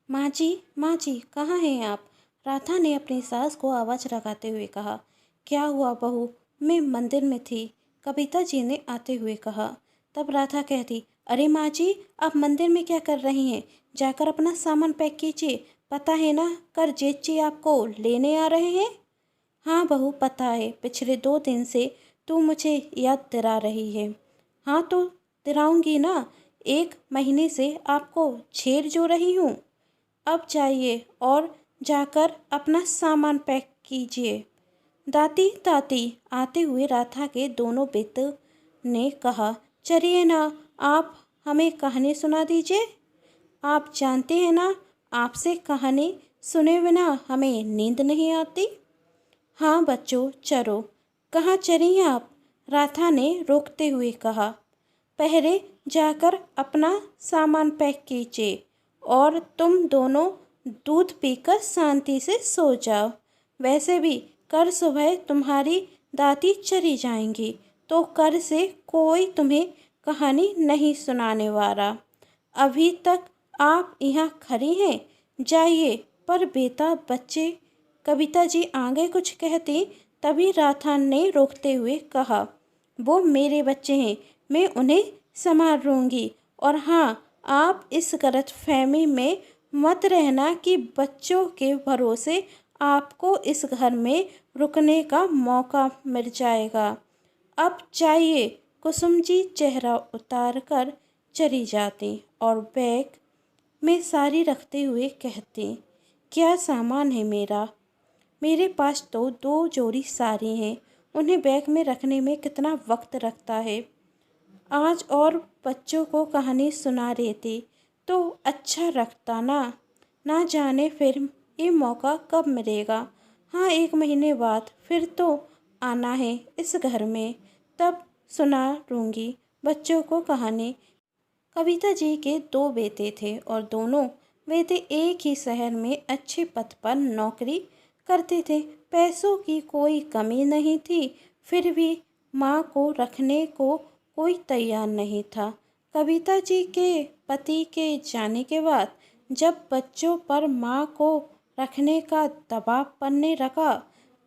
माँ जी कहाँ हैं आप? राधा ने अपनी सास को आवाज़ लगाते हुए कहा। क्या हुआ बहू? मैं मंदिर में थी, कविता जी ने आते हुए कहा। तब राधा कहती, अरे माँ जी, आप मंदिर में क्या कर रही हैं? जाकर अपना सामान पैक कीजिए। पता है ना, कर जेठ जी आपको लेने आ रहे हैं। हाँ बहू, पता है, पिछले 2 दिन से तू मुझे याद दिला रही है। हाँ तो दिलाऊंगी ना, 1 महीने से आपको छेड़ जो रही हूँ। अब जाइए और जाकर अपना सामान पैक कीजिए। दाती दाती आते हुए राधा के दोनों बेटे ने कहा, चलिए ना, आप हमें कहानी सुना दीजिए। आप जानते हैं ना, आपसे कहानी सुने बिना हमें नींद नहीं आती। हाँ बच्चों, चलो। कहाँ चली आप? राधा ने रोकते हुए कहा। पहले जाकर अपना सामान पैक कीजिए और तुम दोनों दूध पीकर शांति से सो जाओ। वैसे भी कल सुबह तुम्हारी दादी चली जाएंगी, तो कल से कोई तुम्हें कहानी नहीं सुनाने वाला। अभी तक आप यहाँ खड़ी हैं, जाइए। पर बेटा बच्चे, कविता जी आगे कुछ कहती, तभी राधा ने रोकते हुए कहा, वो मेरे बच्चे हैं, मैं उन्हें संभाल लूँगी। और हाँ, आप इस गलत फहमी में मत रहना कि बच्चों के भरोसे आपको इस घर में रुकने का मौका मिल जाएगा। अब जाइए। कुसुम जी चेहरा उतार कर चली जाती और बैग में साड़ी रखते हुए कहती, क्या सामान है मेरा? मेरे पास तो 2 जोड़ी साड़ी हैं, उन्हें बैग में रखने में कितना वक्त लगता है। आज और बच्चों को कहानी सुना देती तो अच्छा लगता ना। ना जाने फिर ये मौका कब मिलेगा। हाँ, 1 महीने बाद फिर तो आना है इस घर में, तब सुना दूँगी बच्चों को कहानी। कविता जी के 2 बेटे थे और दोनों बेटे एक ही शहर में अच्छे पद पर नौकरी करते थे। पैसों की कोई कमी नहीं थी, फिर भी माँ को रखने को कोई तैयार नहीं था। कविता जी के पति के जाने के बाद जब बच्चों पर माँ को रखने का दबाव पड़ने लगा,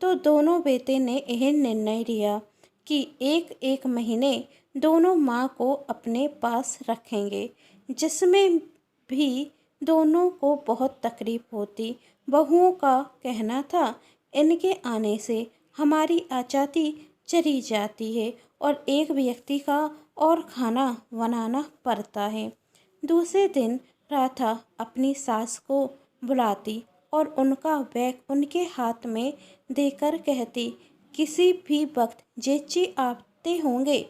तो दोनों बेटे ने यह निर्णय लिया कि 1-1 महीने दोनों माँ को अपने पास रखेंगे, जिसमें भी दोनों को बहुत तकलीफ होती। बहुओं का कहना था, इनके आने से हमारी आज़ादी चली जाती है और एक व्यक्ति का और खाना बनाना पड़ता है। दूसरे दिन राधा अपनी सास को बुलाती और उनका बैग उनके हाथ में देकर कहती, किसी भी वक्त जेची आते होंगे,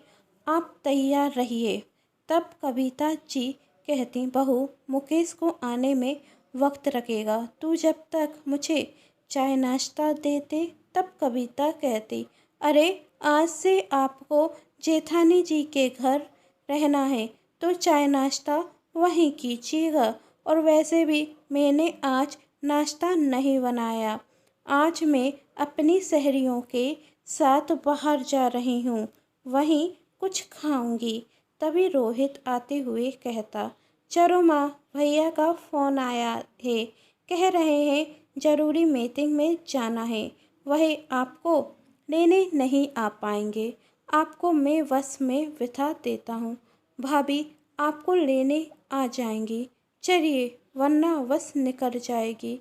आप तैयार रहिए। तब कविता जी कहती, बहू, मुकेश को आने में वक्त लगेगा, तू जब तक मुझे चाय नाश्ता देते। तब कविता कहती, अरे आज से आपको जेठानी जी के घर रहना है, तो चाय नाश्ता वहीं कीजिएगा। और वैसे भी मैंने आज नाश्ता नहीं बनाया, आज मैं अपनी सहेलियों के साथ बाहर जा रही हूँ, वहीं कुछ खाऊंगी। तभी रोहित आते हुए कहता, चलो माँ, भैया का फ़ोन आया है, कह रहे हैं ज़रूरी मीटिंग में जाना है, वह आपको लेने नहीं आ पाएंगे। आपको मैं बस में बिठा देता हूँ, भाभी आपको लेने आ जाएंगी। चलिए, वरना बस निकल जाएगी।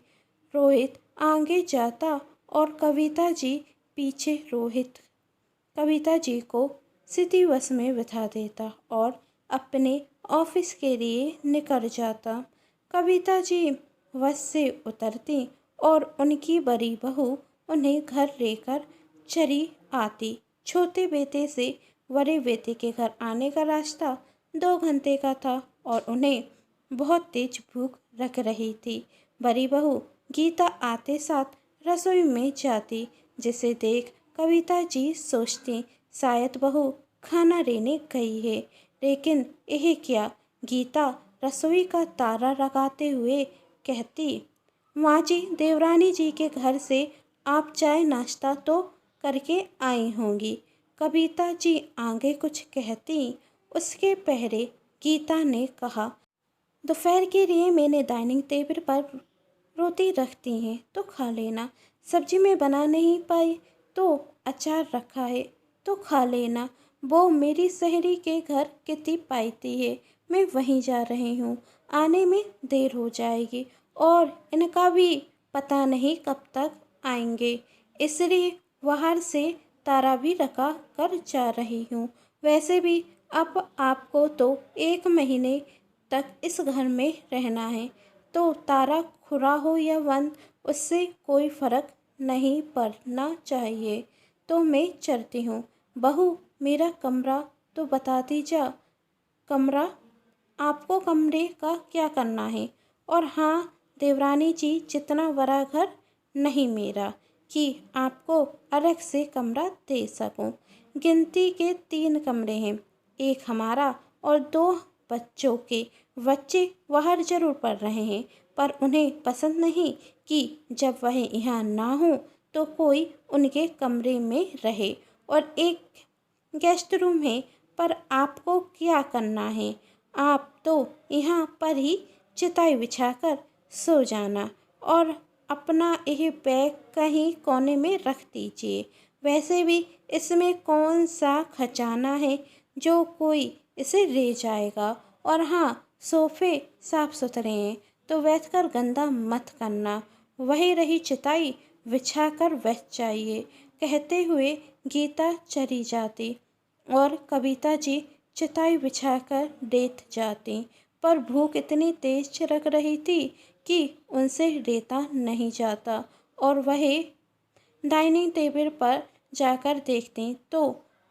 रोहित आगे जाता और कविता जी पीछे। रोहित कविता जी को सिटी बस में बिठा देता और अपने ऑफिस के लिए निकल जाता। कविता जी बस से उतरती और उनकी बड़ी बहू उन्हें घर लेकर चली आती। छोटे बेटे से बड़े बेटे के घर आने का रास्ता 2 घंटे का था और उन्हें बहुत तेज भूख लग रही थी। बड़ी बहू गीता आते साथ रसोई में जाती, जिसे देख कविता जी सोचती, शायद बहू खाना लेने गई है। लेकिन यह क्या? गीता रसोई का ताला लगाते हुए कहती, माँ जी, देवरानी जी के घर से आप चाय नाश्ता तो करके आई होंगी। कविता जी आगे कुछ कहती, उसके पहले गीता ने कहा, दोपहर के लिए मैंने डाइनिंग टेबल पर रोटी रख दी है तो खा लेना। सब्जी में बना नहीं पाई तो अचार रखा है तो खा लेना। वो मेरी सहेली के घर कितनी पाईती है, मैं वहीं जा रही हूँ। आने में देर हो जाएगी और इनका भी पता नहीं कब तक आएंगे, इसलिए बाहर से तारा भी रखा कर जा रही हूँ। वैसे भी अब आपको तो 1 महीने तक इस घर में रहना है, तो तारा खुरा हो या बंद उससे कोई फर्क नहीं पड़ना चाहिए। तो मैं चलती हूँ। बहू, मेरा कमरा तो बता दीजिए। कमरा? आपको कमरे का क्या करना है? और हाँ देवरानी जी, जितना बड़ा घर नहीं मेरा कि आपको अलग से कमरा दे सकूं। गिनती के 3 कमरे हैं, एक हमारा और 2 बच्चों के। बच्चे बाहर जरूर पढ़ रहे हैं, पर उन्हें पसंद नहीं कि जब वह यहाँ ना हो तो कोई उनके कमरे में रहे। और एक गेस्ट रूम है, पर आपको क्या करना है? आप तो यहाँ पर ही चटाई बिछाकर सो जाना और अपना यह बैग कहीं कोने में रख दीजिए। वैसे भी इसमें कौन सा खजाना है जो कोई इसे ले जाएगा। और हाँ, सोफे साफ सुथरे हैं तो बैठकर गंदा मत करना। वही रही चटाई, बिछाकर बैठ जाइए। कहते हुए गीता चली जाती और कविता जी चटाई बिछाकर लेट जाती, पर भूख इतनी तेज छिड़क रही थी कि उनसे लेटा नहीं जाता। और वह डाइनिंग टेबल पर जाकर देखती तो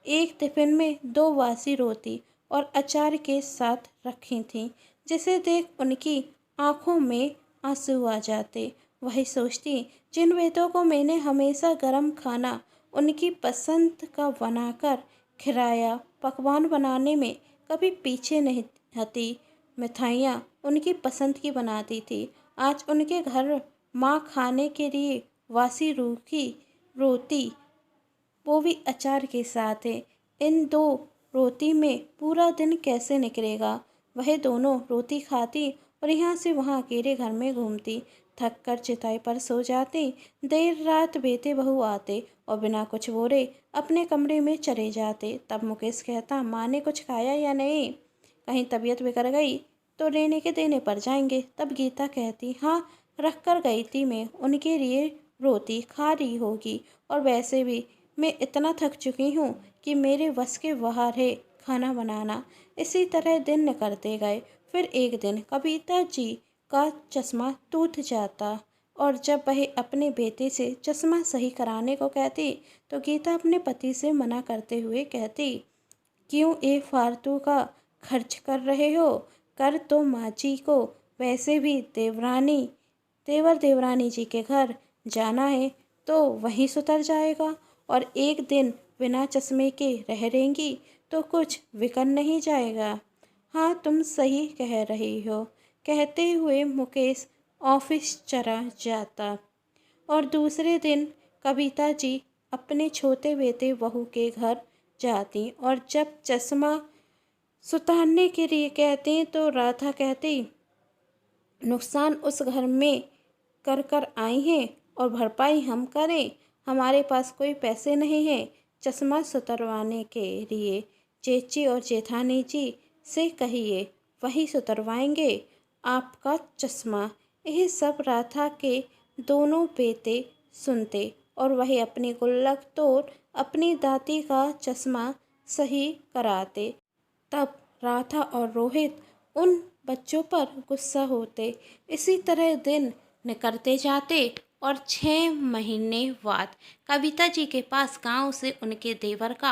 एक टिफिन में 2 बासी रोटी और अचार के साथ रखी थी, जिसे देख उनकी आंखों में आंसू आ जाते। वही सोचती, जिन बेटों को मैंने हमेशा गर्म खाना उनकी पसंद का बनाकर खिलाया, पकवान बनाने में कभी पीछे नहीं हटी, मिठाइयाँ उनकी पसंद की बनाती थी। आज उनके घर माँ खाने के लिए वासी रूखी रोटी, वो भी अचार के साथ है। इन 2 रोटी में पूरा दिन कैसे निकलेगा? वह दोनों रोटी खाती और यहाँ से वहाँ अकेले घर में घूमती, थक कर चिताई पर सो जाती। देर रात बेटे बहू आते और बिना कुछ बोले अपने कमरे में चले जाते। तब मुकेश कहता, माँ ने कुछ खाया या नहीं? कहीं तबीयत बिगड़ गई तो लेने के देने पड़ जाएंगे। तब गीता कहती, हाँ रख कर गई थी, मैं उनके लिए रोटी खा रही होगी। और वैसे भी मैं इतना थक चुकी हूँ कि मेरे बस के बाहर है खाना बनाना। इसी तरह दिन निकलते गए। फिर एक दिन कविता जी का चश्मा टूट जाता और जब वह अपने बेटे से चश्मा सही कराने को कहती तो गीता अपने पति से मना करते हुए कहती, क्यों ये फालतू का खर्च कर रहे हो? कर तो माँ जी को। वैसे भी देवर देवरानी जी के घर जाना है तो वहीं सुधर जाएगा और एक दिन बिना चश्मे के रह लेंगी तो कुछ बिगड़ नहीं जाएगा। हाँ तुम सही कह रही हो, कहते हुए मुकेश ऑफिस चला जाता और दूसरे दिन कविता जी अपने छोटे बेटे बहू के घर जाती और जब चश्मा सुधारने के लिए कहती तो राधा कहती, नुकसान उस घर में कर कर आई हैं और भरपाई हम करें? हमारे पास कोई पैसे नहीं हैं चश्मा सुधरवाने के लिए। चेची और जेठानी जी से कहिए, वही सुधरवाएंगे आपका चश्मा। यह सब राधा के दोनों बेटे सुनते और वही अपनी गुल्लक तोड़ अपनी दादी का चश्मा सही कराते। तब राधा और रोहित उन बच्चों पर गुस्सा होते। इसी तरह दिन निकलते जाते और 6 महीने बाद कविता जी के पास गांव से उनके देवर का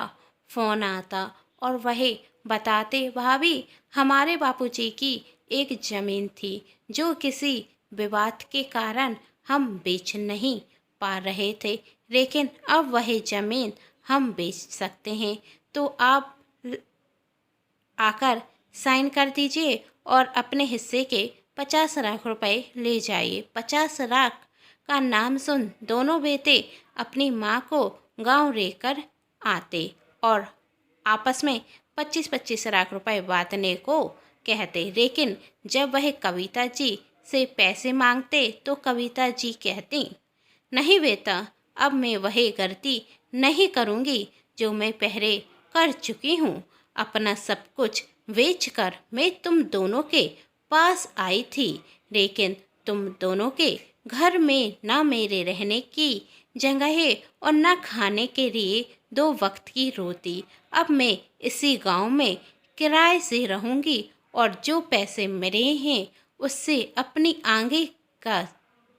फ़ोन आता और वह बताते, भाभी हमारे बापूजी की एक ज़मीन थी जो किसी विवाद के कारण हम बेच नहीं पा रहे थे, लेकिन अब वह ज़मीन हम बेच सकते हैं। तो आप आकर साइन कर दीजिए और अपने हिस्से के 50 लाख रुपए ले जाइए। 50 लाख का नाम सुन दोनों बेटे अपनी माँ को गांव लेकर आते और आपस में 25-25 लाख रुपए बांटने को कहते, लेकिन जब वह कविता जी से पैसे मांगते तो कविता जी कहती, नहीं बेटा, अब मैं वही गलती नहीं करूँगी जो मैं पहले कर चुकी हूँ। अपना सब कुछ बेचकर मैं तुम दोनों के पास आई थी, लेकिन तुम दोनों के घर में ना मेरे रहने की जगह और ना खाने के लिए 2 वक्त की रोटी। अब मैं इसी गांव में किराए से रहूंगी और जो पैसे मिले हैं उससे अपनी आगे का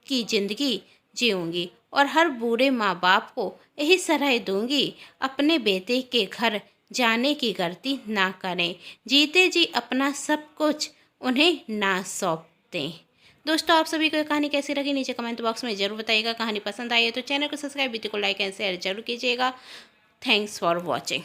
की ज़िंदगी जीऊँगी और हर बूढ़े माँ बाप को यही सलाह दूंगी, अपने बेटे के घर जाने की गलती ना करें, जीते जी अपना सब कुछ उन्हें ना सौंप दें। दोस्तों, आप सभी को ये कहानी कैसी लगी नीचे कमेंट बॉक्स में ज़रूर बताइएगा। कहानी पसंद आई है तो चैनल को सब्सक्राइब, वीडियो को लाइक एंड शेयर जरूर कीजिएगा। Thanks for watching.